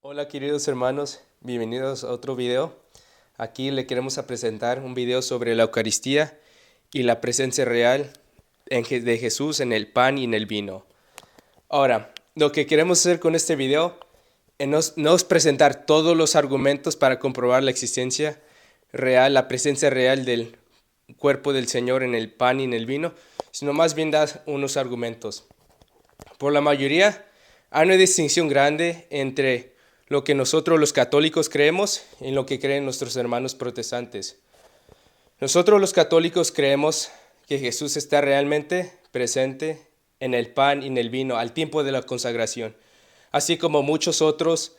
Hola queridos hermanos, bienvenidos a otro video. Aquí le queremos presentar un video sobre la Eucaristía y la presencia real de Jesús en el pan y en el vino. Ahora, lo que queremos hacer con este video no es presentar todos los argumentos para comprobar la existencia real, la presencia real del cuerpo del Señor en el pan y en el vino, sino más bien dar unos argumentos. Por la mayoría, hay una distinción grande entre lo que nosotros los católicos creemos y lo que creen nuestros hermanos protestantes. Nosotros los católicos creemos que Jesús está realmente presente en el pan y en el vino al tiempo de la consagración, así como muchos otros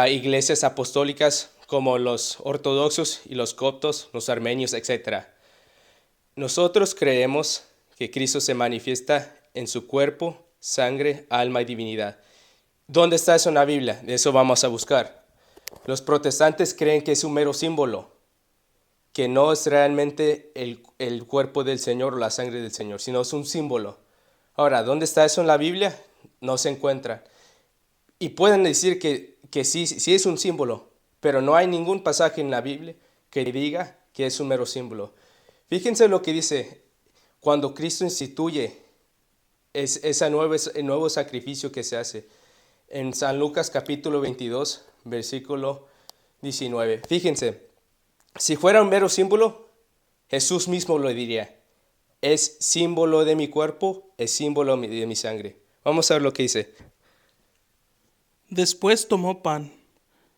iglesias apostólicas como los ortodoxos y los coptos, los armenios, etc. Nosotros creemos que Cristo se manifiesta en su cuerpo, sangre, alma y divinidad. ¿Dónde está eso en la Biblia? De eso vamos a buscar. Los protestantes creen que es un mero símbolo, que no es realmente el cuerpo del Señor o la sangre del Señor, sino es un símbolo. Ahora, ¿dónde está eso en la Biblia? No se encuentra. Y pueden decir que sí es un símbolo, pero no hay ningún pasaje en la Biblia que diga que es un mero símbolo. Fíjense lo que dice cuando Cristo instituye ese nuevo sacrificio que se hace. En San Lucas capítulo 22, versículo 19. Fíjense, si fuera un mero símbolo, Jesús mismo lo diría. Es símbolo de mi cuerpo, es símbolo de mi sangre. Vamos a ver lo que dice. Después tomó pan,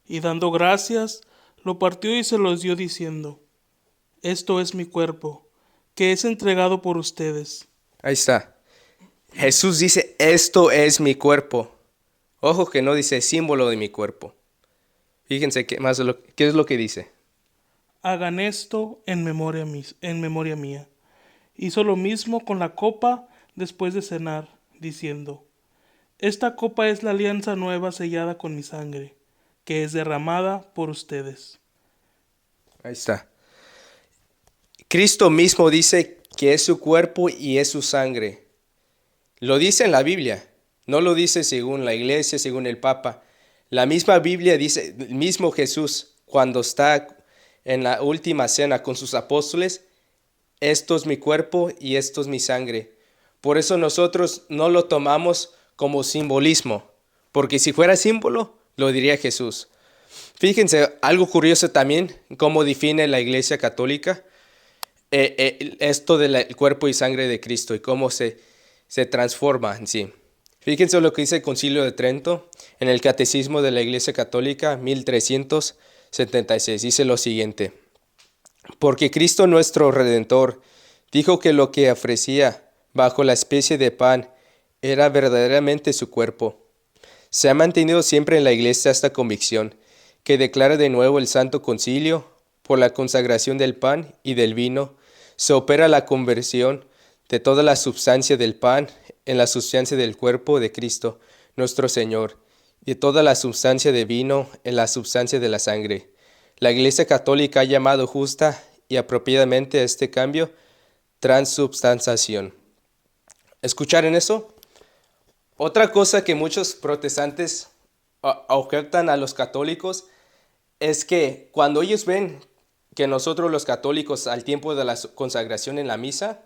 y dando gracias, lo partió y se los dio diciendo: Esto es mi cuerpo, que es entregado por ustedes. Ahí está. Jesús dice, esto es mi cuerpo. Ojo que no dice símbolo de mi cuerpo. Fíjense qué es lo que dice. Hagan esto en memoria mía. Hizo lo mismo con la copa después de cenar, diciendo: Esta copa es la alianza nueva sellada con mi sangre, que es derramada por ustedes. Ahí está. Cristo mismo dice que es su cuerpo y es su sangre. Lo dice en la Biblia. No lo dice según la iglesia, según el Papa. La misma Biblia dice, el mismo Jesús, cuando está en la última cena con sus apóstoles, esto es mi cuerpo y esto es mi sangre. Por eso nosotros no lo tomamos como simbolismo, porque si fuera símbolo, lo diría Jesús. Fíjense, algo curioso también, cómo define la Iglesia Católica esto del cuerpo y sangre de Cristo y cómo se transforma en sí. Fíjense lo que dice el Concilio de Trento en el Catecismo de la Iglesia Católica 1376. Dice lo siguiente: porque Cristo nuestro Redentor dijo que lo que ofrecía bajo la especie de pan era verdaderamente su cuerpo. Se ha mantenido siempre en la Iglesia esta convicción, que declara de nuevo el Santo Concilio: por la consagración del pan y del vino, se opera la conversión de toda la substancia del pan en la sustancia del cuerpo de Cristo, nuestro Señor, y de toda la substancia de vino en la substancia de la sangre. La Iglesia Católica ha llamado justa y apropiadamente a este cambio transubstanciación. ¿Escucharon eso? Otra cosa que muchos protestantes objetan a los católicos es que cuando ellos ven que nosotros los católicos al tiempo de la consagración en la misa,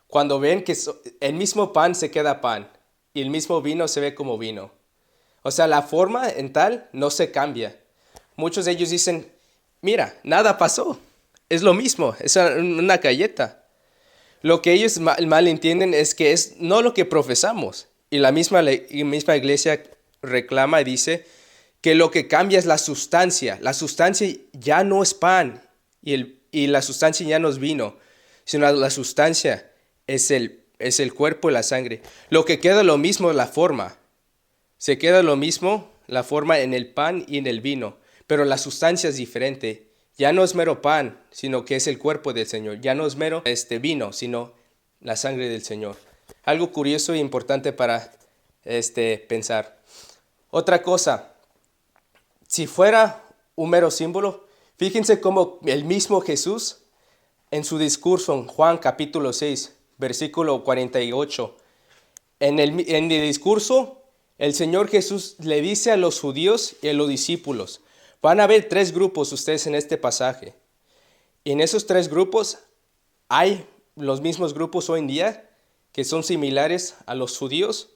cuando ven que el mismo pan se queda pan y el mismo vino se ve como vino. O sea, la forma en tal no se cambia. Muchos de ellos dicen, mira, nada pasó. Es lo mismo, es una galleta. Lo que ellos mal entienden es que es no lo que profesamos. Y la misma iglesia reclama y dice que lo que cambia es la sustancia. La sustancia ya no es pan y la sustancia ya no es vino, sino la sustancia es el cuerpo y la sangre. Lo que queda lo mismo es la forma. Se queda lo mismo la forma en el pan y en el vino, pero la sustancia es diferente. Ya no es mero pan, sino que es el cuerpo del Señor. Ya no es mero vino, sino la sangre del Señor. Algo curioso e importante para pensar. Otra cosa, si fuera un mero símbolo, fíjense cómo el mismo Jesús en su discurso en Juan capítulo 6, versículo 48, en el discurso El Señor Jesús le dice a los judíos y a los discípulos, van a haber tres grupos ustedes en este pasaje. Y en esos tres grupos hay los mismos grupos hoy en día que son similares a los judíos,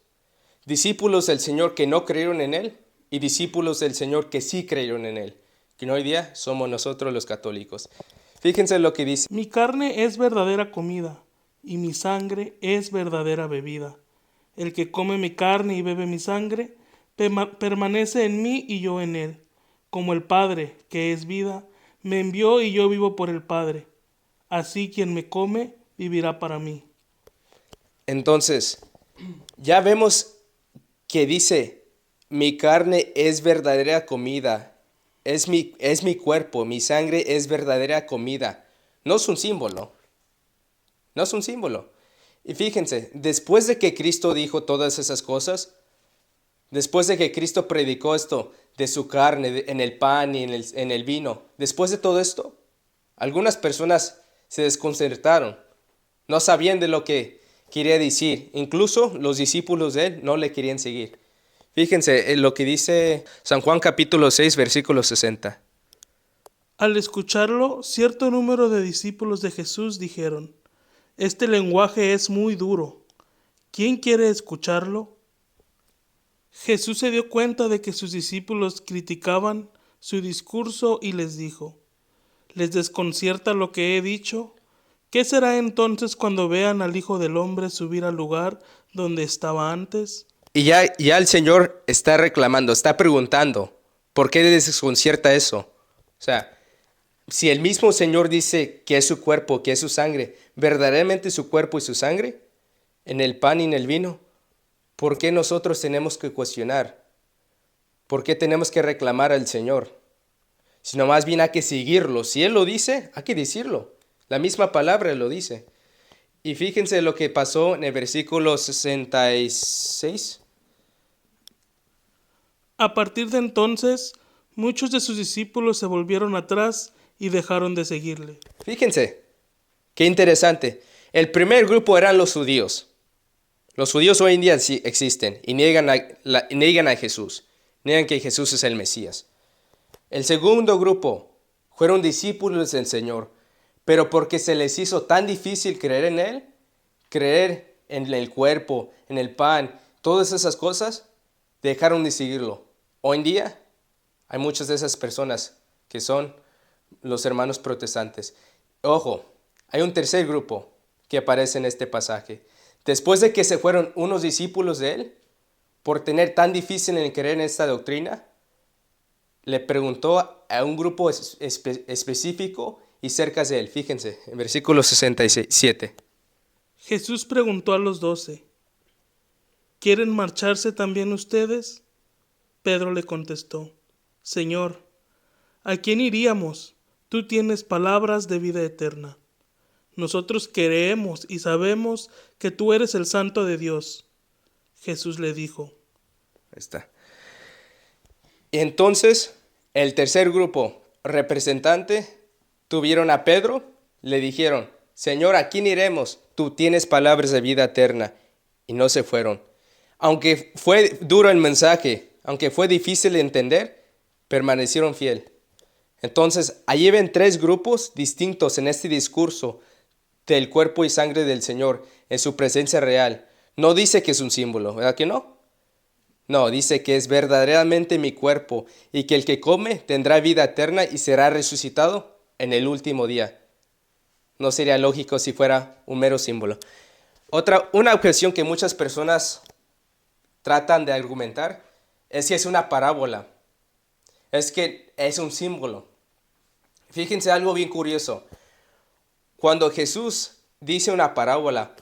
discípulos del Señor que no creyeron en Él y discípulos del Señor que sí creyeron en Él, que hoy día somos nosotros los católicos. Fíjense lo que dice. Mi carne es verdadera comida, y mi sangre es verdadera bebida. El que come mi carne y bebe mi sangre, permanece en mí y yo en él. Como el Padre, que es vida, me envió y yo vivo por el Padre. Así quien me come, vivirá para mí. Entonces, ya vemos que dice, mi carne es verdadera comida, es mi cuerpo, mi sangre es verdadera comida. No es un símbolo, no es un símbolo. Y fíjense, después de que Cristo dijo todas esas cosas, después de que Cristo predicó esto de su carne en el pan y en el vino, después de todo esto, algunas personas se desconcertaron, no sabían de lo que quería decir. Incluso los discípulos de él no le querían seguir. Fíjense en lo que dice San Juan capítulo 6, versículo 60. Al escucharlo, cierto número de discípulos de Jesús dijeron, este lenguaje es muy duro. ¿Quién quiere escucharlo? Jesús se dio cuenta de que sus discípulos criticaban su discurso y les dijo, ¿les desconcierta lo que he dicho? ¿Qué será entonces cuando vean al Hijo del Hombre subir al lugar donde estaba antes? Y ya el Señor está reclamando, está preguntando, ¿por qué les desconcierta eso? O sea, si el mismo Señor dice que es su cuerpo, que es su sangre, verdaderamente su cuerpo y su sangre, en el pan y en el vino, ¿por qué nosotros tenemos que cuestionar? ¿Por qué tenemos que reclamar al Señor? Sino más bien hay que seguirlo. Si Él lo dice, hay que decirlo. La misma palabra lo dice. Y fíjense lo que pasó en el versículo 66. A partir de entonces, muchos de sus discípulos se volvieron atrás y dejaron de seguirle. Fíjense, qué interesante. El primer grupo eran los judíos. Los judíos hoy en día sí existen y niegan a Jesús. Niegan que Jesús es el Mesías. El segundo grupo fueron discípulos del Señor, pero porque se les hizo tan difícil creer en Él, creer en el cuerpo, en el pan, todas esas cosas, dejaron de seguirlo. Hoy en día hay muchas de esas personas que son los hermanos protestantes. Ojo, hay un tercer grupo que aparece en este pasaje. Después de que se fueron unos discípulos de Él, por tener tan difícil en creer en esta doctrina, le preguntó a un grupo específico y cerca de Él. Fíjense, en versículo 67. Jesús preguntó a los 12, ¿quieren marcharse también ustedes? Pedro le contestó, Señor, ¿a quién iríamos? Tú tienes palabras de vida eterna. Nosotros creemos y sabemos que tú eres el Santo de Dios. Jesús le dijo. Ahí está. Y entonces, el tercer grupo representante tuvieron a Pedro, le dijeron, Señor, ¿a quién iremos? Tú tienes palabras de vida eterna. Y no se fueron. Aunque fue duro el mensaje, aunque fue difícil de entender, permanecieron fiel. Entonces, allí ven tres grupos distintos en este discurso del cuerpo y sangre del Señor en su presencia real. No dice que es un símbolo, ¿verdad que no? No, dice que es verdaderamente mi cuerpo y que el que come tendrá vida eterna y será resucitado en el último día. No sería lógico si fuera un mero símbolo. Una objeción que muchas personas tratan de argumentar es que es una parábola, es que es un símbolo. Fíjense algo bien curioso. Cuando Jesús dice una parábola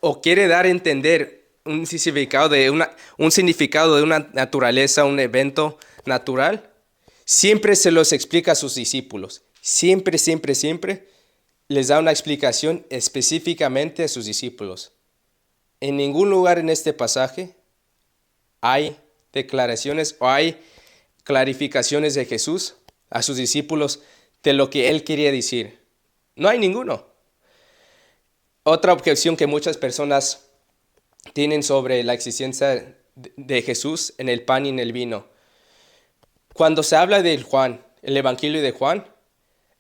o quiere dar a entender un significado de una naturaleza, un evento natural, siempre se los explica a sus discípulos. Siempre les da una explicación específicamente a sus discípulos. En ningún lugar en este pasaje hay declaraciones o hay clarificaciones de Jesús a sus discípulos de lo que Él quería decir. No hay ninguno. Otra objeción que muchas personas tienen sobre la existencia de Jesús en el pan y en el vino. Cuando se habla de Juan, el Evangelio de Juan,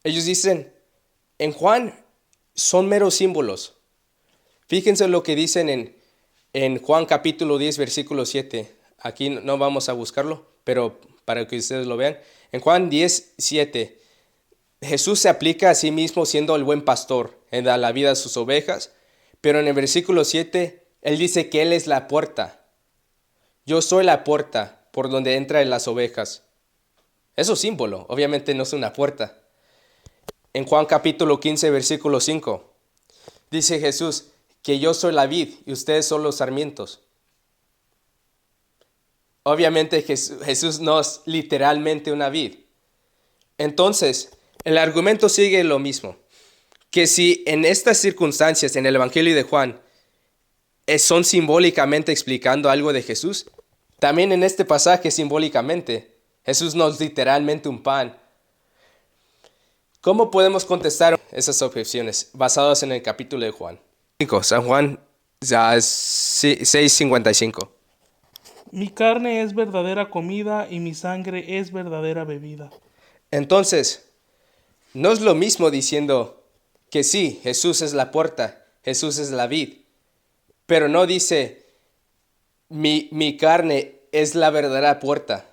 ellos dicen, en Juan son meros símbolos. Fíjense lo que dicen en Juan capítulo 10, versículo 7. Aquí no vamos a buscarlo, pero para que ustedes lo vean. En Juan 10, 7, Jesús se aplica a sí mismo siendo el buen pastor, en dar la vida a sus ovejas, pero en el versículo 7, Él dice que Él es la puerta. Yo soy la puerta por donde entran las ovejas. Eso es símbolo, obviamente no es una puerta. En Juan capítulo 15, versículo 5, dice Jesús que yo soy la vid y ustedes son los sarmientos. Obviamente Jesús no es literalmente una vid. Entonces, el argumento sigue lo mismo. Que si en estas circunstancias, en el Evangelio de Juan, son simbólicamente explicando algo de Jesús, también en este pasaje simbólicamente, Jesús no es literalmente un pan. ¿Cómo podemos contestar esas objeciones basadas en el capítulo de Juan? San Juan 6:55. Mi carne es verdadera comida y mi sangre es verdadera bebida. Entonces, no es lo mismo diciendo que sí, Jesús es la puerta, Jesús es la vid, pero no dice mi carne es la verdadera puerta.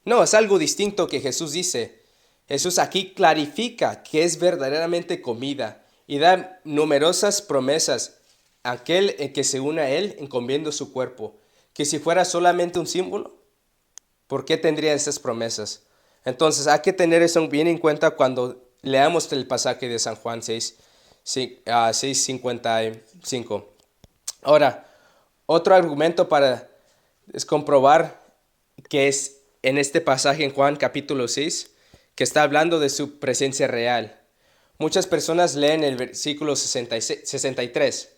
No, es algo distinto que Jesús dice. Jesús aquí clarifica que es verdaderamente comida y da numerosas promesas a aquel en que se une a Él encomiendo su cuerpo. Que si fuera solamente un símbolo, ¿por qué tendría esas promesas? Entonces hay que tener eso bien en cuenta cuando leamos el pasaje de San Juan 6:55. Ahora, otro argumento para comprobar que es en este pasaje en Juan capítulo 6, que está hablando de su presencia real. Muchas personas leen el versículo 63.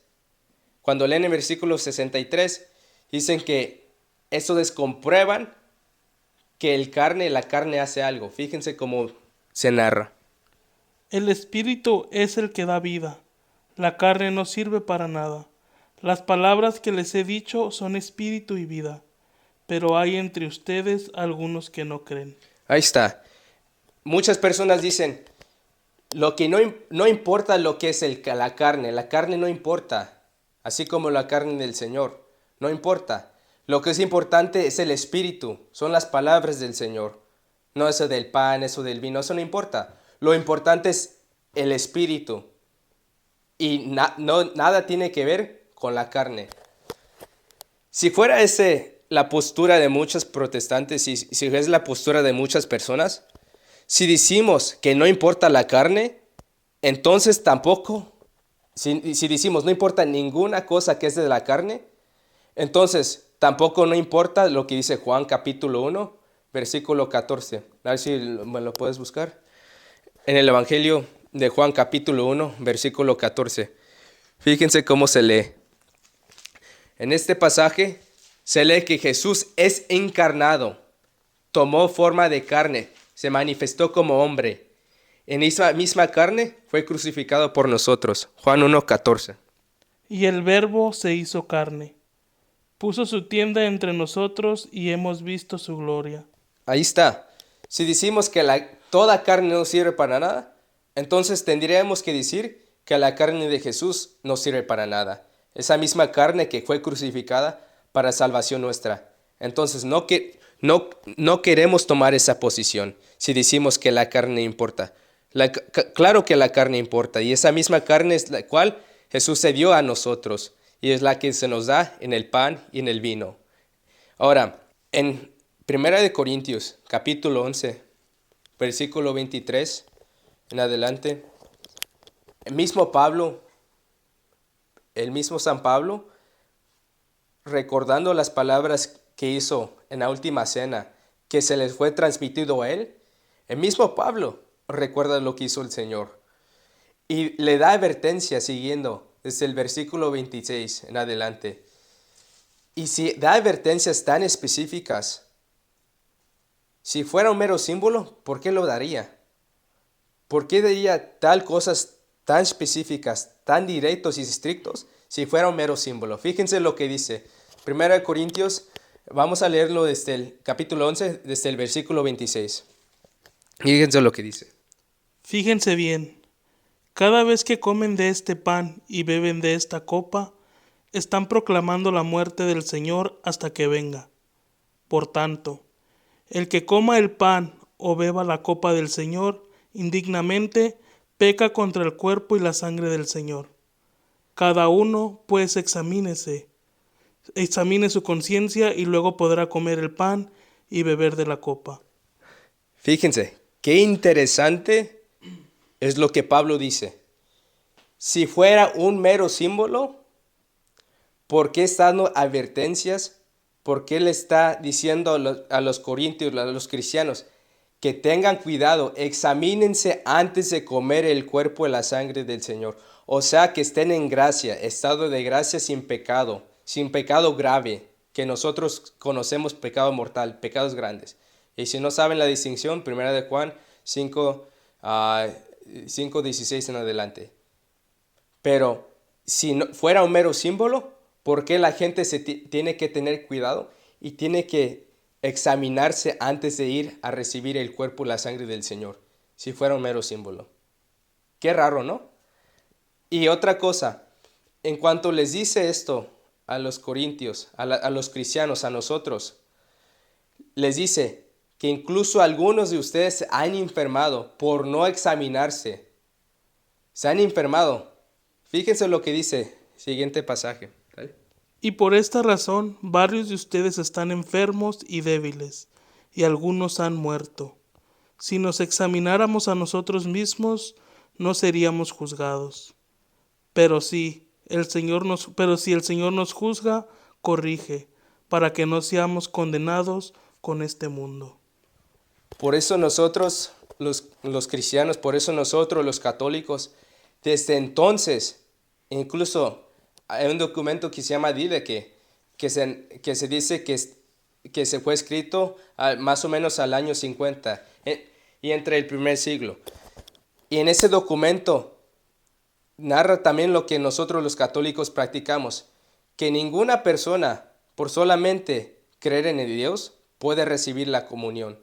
Cuando leen el versículo 63, dicen que eso descomprueban que la carne hace algo. Fíjense cómo se narra. El espíritu es el que da vida. La carne no sirve para nada. Las palabras que les he dicho son espíritu y vida. Pero hay entre ustedes algunos que no creen. Ahí está. Muchas personas dicen, lo que no importa lo que es la carne no importa, así como la carne del Señor, no importa. Lo que es importante es el espíritu, son las palabras del Señor, no eso del pan, eso del vino, eso no importa. Lo importante es el espíritu y nada tiene que ver con la carne. Si fuera la postura de muchos protestantes, si es la postura de muchas personas, si decimos que no importa la carne, entonces tampoco, si decimos no importa ninguna cosa que es de la carne, entonces tampoco no importa lo que dice Juan capítulo 1, versículo 14. A ver si me lo puedes buscar. En el Evangelio de Juan capítulo 1, versículo 14. Fíjense cómo se lee. En este pasaje se lee que Jesús es encarnado, tomó forma de carne, se manifestó como hombre. En esa misma carne fue crucificado por nosotros. Juan 1:14. Y el Verbo se hizo carne. Puso su tienda entre nosotros y hemos visto su gloria. Ahí está. Si decimos que toda carne no sirve para nada, entonces tendríamos que decir que la carne de Jesús no sirve para nada. Esa misma carne que fue crucificada para salvación nuestra. Entonces no queremos tomar esa posición si decimos que la carne importa. Claro que la carne importa y esa misma carne es la cual Jesús se dio a nosotros y es la que se nos da en el pan y en el vino. Ahora, en 1 Corintios capítulo 11, versículo 23 en adelante, el mismo San Pablo, recordando las palabras que hizo en la última cena, que se les fue transmitido a él, el mismo Pablo recuerda lo que hizo el Señor. Y le da advertencia siguiendo desde el versículo 26 en adelante. Y si da advertencias tan específicas, si fuera un mero símbolo, ¿por qué lo daría? ¿Por qué daría tal cosas tan específicas, tan directos y estrictos, si fuera un mero símbolo? Fíjense lo que dice 1 Corintios Vamos a leerlo desde el capítulo 11, desde el versículo 26. Fíjense lo que dice. Fíjense bien, cada vez que comen de este pan y beben de esta copa, están proclamando la muerte del Señor hasta que venga. Por tanto, el que coma el pan o beba la copa del Señor indignamente, peca contra el cuerpo y la sangre del Señor. Cada uno, pues, examine su conciencia y luego podrá comer el pan y beber de la copa. Fíjense, qué interesante es lo que Pablo dice. Si fuera un mero símbolo, ¿por qué está dando advertencias? ¿Por qué le está diciendo a los corintios, a los cristianos, que tengan cuidado, examínense antes de comer el cuerpo y la sangre del Señor? O sea, que estén en gracia, estado de gracia sin pecado grave, que nosotros conocemos pecado mortal, pecados grandes. Y si no saben la distinción, 1 de Juan 5:16 en adelante. Pero si no, fuera un mero símbolo, ¿por qué la gente tiene que tener cuidado y tiene que examinarse antes de ir a recibir el cuerpo y la sangre del Señor? Si fuera un mero símbolo. Qué raro, ¿no? Y otra cosa, en cuanto les dice esto a los corintios, a los cristianos, a nosotros, les dice que incluso algunos de ustedes se han enfermado por no examinarse. Se han enfermado. Fíjense lo que dice, siguiente pasaje. ¿Vale? Y por esta razón, varios de ustedes están enfermos y débiles, y algunos han muerto. Si nos examináramos a nosotros mismos, no seríamos juzgados. Pero si el Señor nos juzga, corrige, para que no seamos condenados con este mundo. Por eso nosotros, los cristianos, por eso nosotros, los católicos, desde entonces, incluso hay un documento que se llama Dide, que se dice que se fue escrito más o menos al año 50 y entre el primer siglo. Y en ese documento narra también lo que nosotros los católicos practicamos, que ninguna persona, por solamente creer en el Dios, puede recibir la comunión.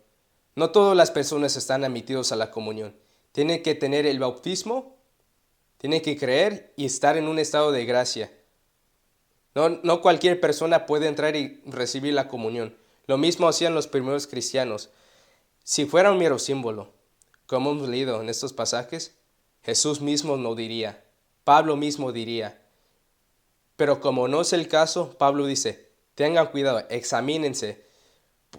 No todas las personas están admitidos a la comunión. Tienen que tener el bautismo, tienen que creer y estar en un estado de gracia. No cualquier persona puede entrar y recibir la comunión. Lo mismo hacían los primeros cristianos. Si fuera un mero símbolo, como hemos leído en estos pasajes, Jesús mismo no diría, Pablo mismo diría. Pero como no es el caso, Pablo dice, tengan cuidado, examínense.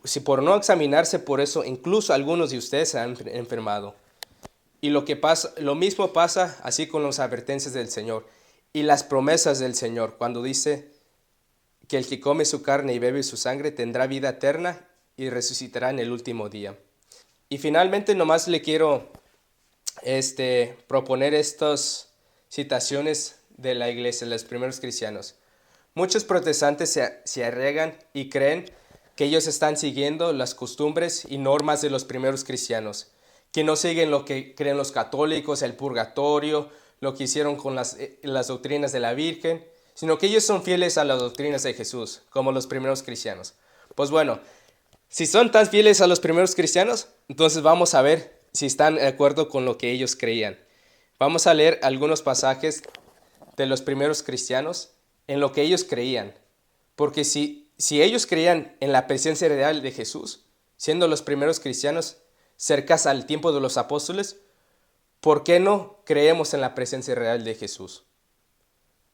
Si por no examinarse, por eso incluso algunos de ustedes se han enfermado. Y lo mismo pasa así con las advertencias del Señor y las promesas del Señor, cuando dice que el que come su carne y bebe su sangre tendrá vida eterna y resucitará en el último día. Y finalmente nomás le quiero proponer estas citaciones de la iglesia, de los primeros cristianos. Muchos protestantes se arraigan y creen que ellos están siguiendo las costumbres y normas de los primeros cristianos, que no siguen lo que creen los católicos, el purgatorio, lo que hicieron con las doctrinas de la Virgen, sino que ellos son fieles a las doctrinas de Jesús, como los primeros cristianos. Pues bueno, si son tan fieles a los primeros cristianos, entonces vamos a ver si están de acuerdo con lo que ellos creían. Vamos a leer algunos pasajes de los primeros cristianos en lo que ellos creían, porque si ellos creían en la presencia real de Jesús, siendo los primeros cristianos cercas al tiempo de los apóstoles, ¿por qué no creemos en la presencia real de Jesús?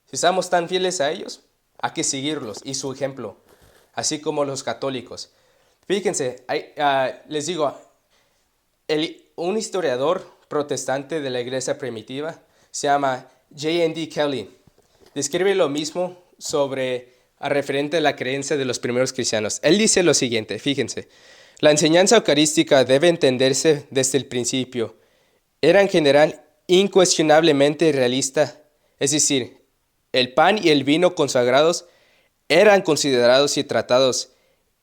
Si estamos tan fieles a ellos, hay que seguirlos y su ejemplo, así como los católicos. Fíjense, les digo, un historiador protestante de la iglesia primitiva se llama J.N.D. Kelly. Describe lo mismo referente a la creencia de los primeros cristianos. Él dice lo siguiente, fíjense. La enseñanza eucarística debe entenderse desde el principio. Era en general incuestionablemente realista, es decir, el pan y el vino consagrados eran considerados y tratados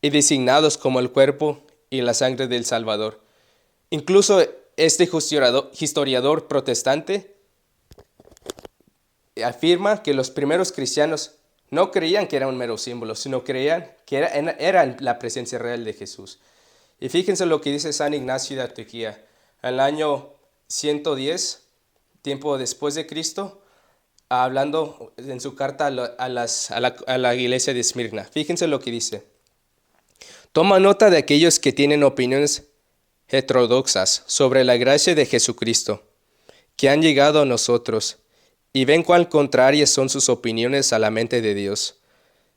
y designados como el cuerpo y la sangre del Salvador. Incluso este historiador protestante afirma que los primeros cristianos no creían que era un mero símbolo, sino creían que era la presencia real de Jesús. Y fíjense lo que dice San Ignacio de Antioquía. Al año 110, tiempo después de Cristo, hablando en su carta a la iglesia de Esmirna. Fíjense lo que dice. Toma nota de aquellos que tienen opiniones heterodoxas sobre la gracia de Jesucristo, que han llegado a nosotros, y ven cuán contrarias son sus opiniones a la mente de Dios.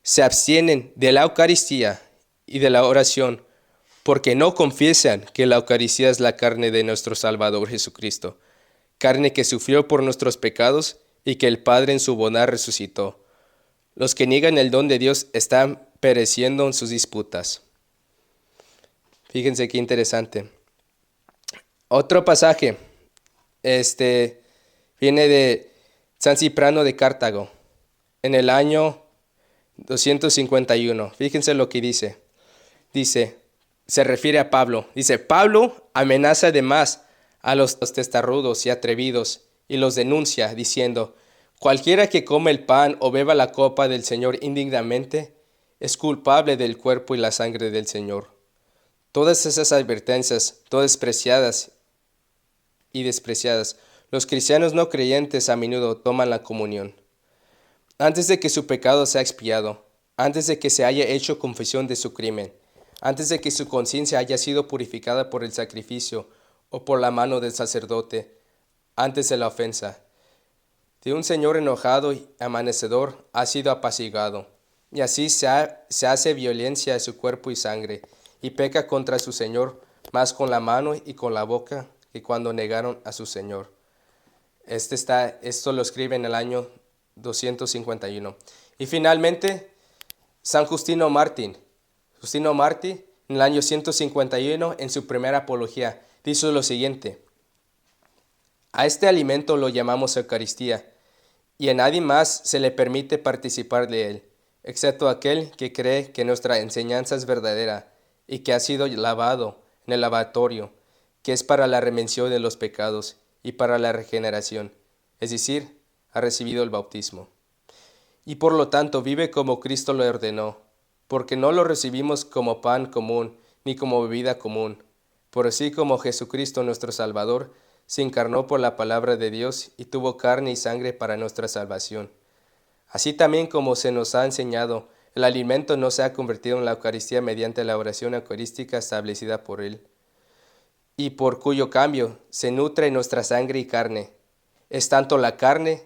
Se abstienen de la Eucaristía y de la oración, porque no confiesan que la Eucaristía es la carne de nuestro Salvador Jesucristo, carne que sufrió por nuestros pecados y que el Padre en su bondad resucitó. Los que niegan el don de Dios están pereciendo en sus disputas. Fíjense qué interesante. Otro pasaje, viene de San Cipriano de Cartago, en el año 251. Fíjense lo que dice. Dice, se refiere a Pablo. Dice, Pablo amenaza además a los testarudos y atrevidos y los denuncia, diciendo, cualquiera que come el pan o beba la copa del Señor indignamente es culpable del cuerpo y la sangre del Señor. Todas esas advertencias, todas despreciadas, los cristianos no creyentes a menudo toman la comunión. Antes de que su pecado sea expiado, antes de que se haya hecho confesión de su crimen, antes de que su conciencia haya sido purificada por el sacrificio o por la mano del sacerdote, antes de la ofensa, de un Señor enojado y amanecedor ha sido apaciguado, y así se hace violencia a su cuerpo y sangre, y peca contra su Señor más con la mano y con la boca que cuando negaron a su Señor. Esto lo escribe en el año 251. Y finalmente, San Justino Mártir. Justino Mártir, en el año 151, en su primera apología, dice lo siguiente. A este alimento lo llamamos Eucaristía, y a nadie más se le permite participar de él, excepto aquel que cree que nuestra enseñanza es verdadera y que ha sido lavado en el lavatorio, que es para la redención de los pecados y para la regeneración, es decir, ha recibido el bautismo. Y por lo tanto vive como Cristo lo ordenó, porque no lo recibimos como pan común ni como bebida común, por así como Jesucristo nuestro Salvador se encarnó por la palabra de Dios y tuvo carne y sangre para nuestra salvación. Así también como se nos ha enseñado, el alimento no se ha convertido en la Eucaristía mediante la oración eucarística establecida por Él, y por cuyo cambio se nutre nuestra sangre y carne. Es tanto la carne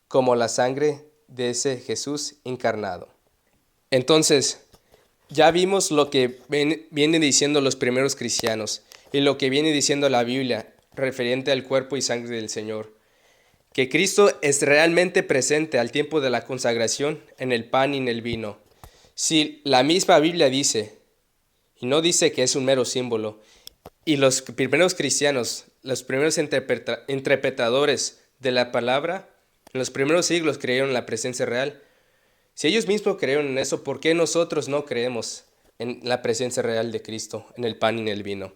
como la sangre de ese Jesús encarnado. Entonces, ya vimos lo que vienen diciendo los primeros cristianos y lo que viene diciendo la Biblia referente al cuerpo y sangre del Señor. Que Cristo es realmente presente al tiempo de la consagración en el pan y en el vino. Si la misma Biblia dice, y no dice que es un mero símbolo, y los primeros cristianos, los primeros interpretadores de la palabra, en los primeros siglos creyeron en la presencia real. Si ellos mismos creyeron en eso, ¿por qué nosotros no creemos en la presencia real de Cristo, en el pan y en el vino?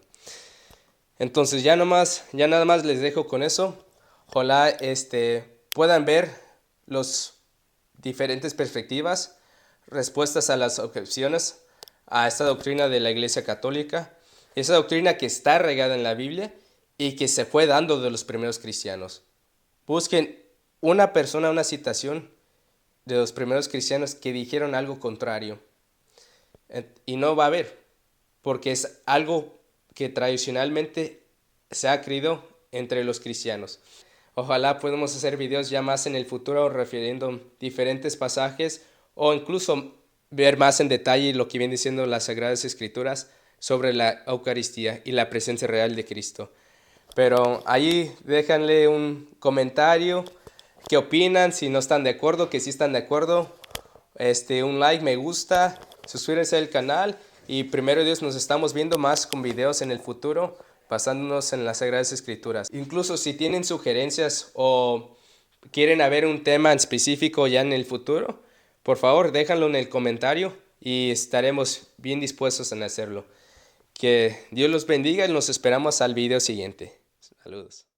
Entonces ya nada más les dejo con eso. Ojalá puedan ver las diferentes perspectivas, respuestas a las objeciones a esta doctrina de la Iglesia Católica, esa doctrina que está regada en la Biblia y que se fue dando de los primeros cristianos. Busquen una citación de los primeros cristianos que dijeron algo contrario. Y no va a haber, porque es algo que tradicionalmente se ha creído entre los cristianos. Ojalá podamos hacer videos ya más en el futuro refiriendo diferentes pasajes o incluso ver más en detalle lo que vienen diciendo las Sagradas Escrituras sobre la Eucaristía y la presencia real de Cristo. Pero ahí déjanle un comentario, qué opinan, si no están de acuerdo, que sí están de acuerdo, un like, me gusta, suscríbanse al canal y primero Dios nos estamos viendo más con videos en el futuro basándonos en las Sagradas Escrituras. Incluso si tienen sugerencias o quieren ver un tema en específico ya en el futuro, por favor déjanlo en el comentario y estaremos bien dispuestos en hacerlo. Que Dios los bendiga y nos esperamos al video siguiente. Saludos.